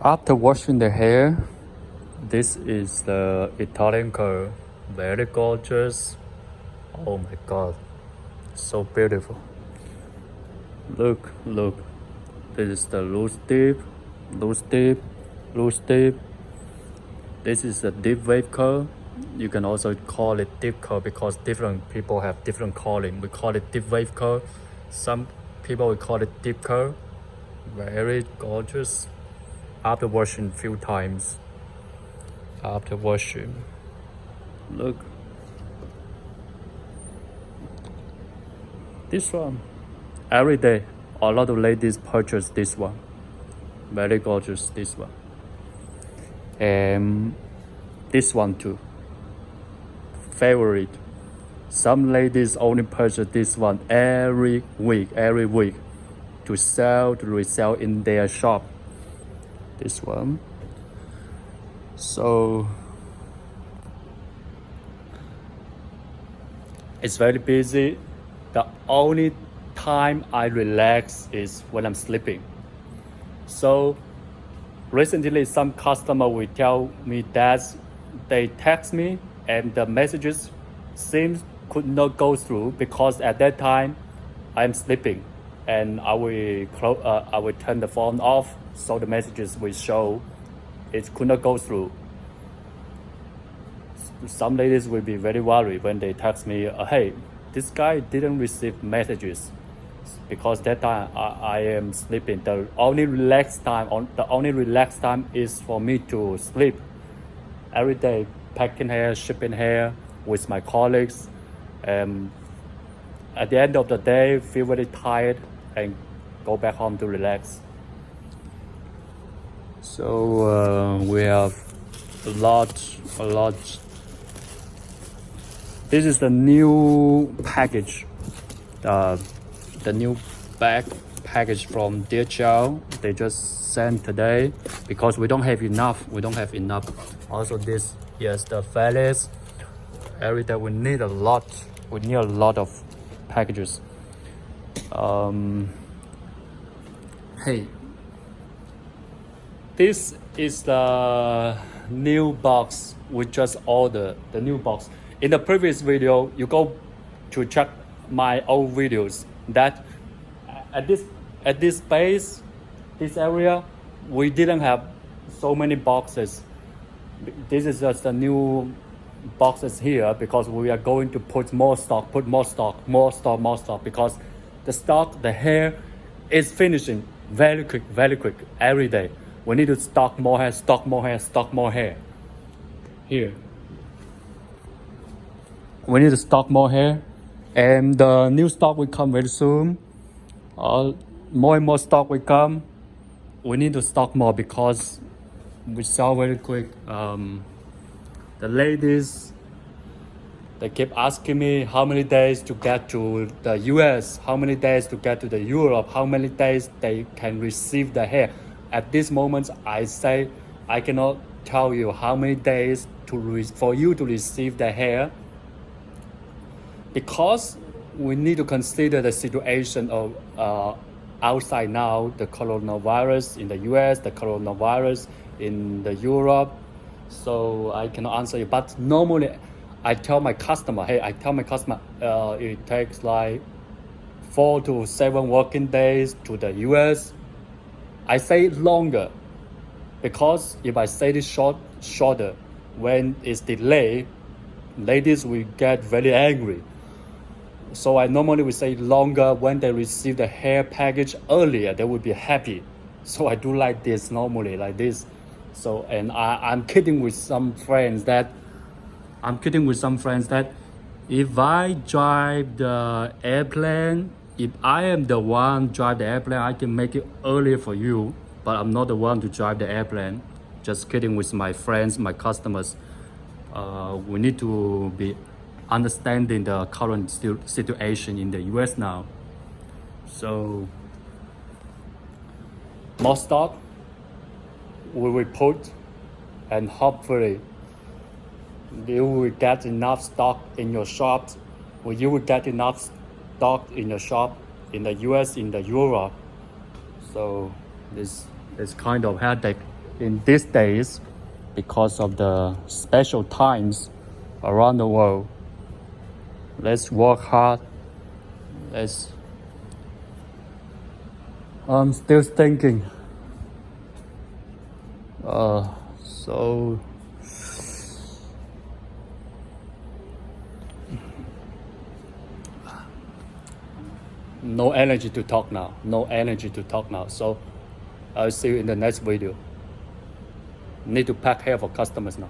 After washing the hair, this is the Italian curl. Very gorgeous. Oh my god, so beautiful. Look, look. This is the loose tip, loose tip, loose tip. This is a deep wave curl. You can also call it deep curl because different people have different calling. We call it deep wave curl. Some people will call it deep curl. Very gorgeous. After washing few times. After washing. Look. This one. Every day, a lot of ladies purchase this one. Very gorgeous, this one. And this one too. Favorite. Some ladies only purchase this one every week to sell, to resell in their shop. This one. So it's very busy. The only time I relax is when I'm sleeping. So recently some customer will tell me that they text me and the messages could not go through because at that time I'm sleeping, and I will turn the phone off so the messages will show it could not go through. Some ladies will be very worried when they text me, hey, this guy didn't receive messages because that time I am sleeping. The only relaxed time is for me to sleep. Every day, packing hair, shipping hair with my colleagues. At the end of the day, feel very tired and go back home to relax. So we have a lot. This is the new package, the new bag package from DHL. They just sent today because we don't have enough. Also this, yes, the valleys. Every day we need a lot. We need a lot of packages. Hey, this is the new box we just ordered. The new box. In the previous video, you go to check my old videos. That at this space, this area, we didn't have so many boxes. This is just the new boxes here because we are going to put more stock because the hair is finishing very quick every day. We need to stock more hair. Here. We need to stock more hair, and the new stock will come very soon. More and more stock will come. We need to stock more because we sell very quick. The ladies, they keep asking me how many days to get to the US, how many days to get to the Europe, how many days they can receive the hair. At this moment, I say I cannot tell you how many days for you to receive the hair, because we need to consider the situation of outside now, the coronavirus in the US, the coronavirus in the Europe. So I cannot answer you. But normally I tell my customer, it takes like 4 to 7 working days to the US. I say longer because if I say this shorter, when it's delayed, ladies will get very angry. So I normally would say longer. When they receive the hair package earlier, they would be happy. So I do like this, normally like this. So, and I'm kidding with some friends that if I drive the airplane, if I am the one drive the airplane, I can make it earlier for you, but I'm not the one to drive the airplane. Just kidding with my friends, my customers. We need to be understanding the current situation in the US now. So more stock we will put, and hopefully you will get enough stock in your shops, or you will get enough stock in your shop in the US, in the Europe. So this kind of headache in these days because of the special times around the world. Let's work hard. I'm still thinking. So no energy to talk now. So I'll see you in the next video. Need to pack hair for customers now.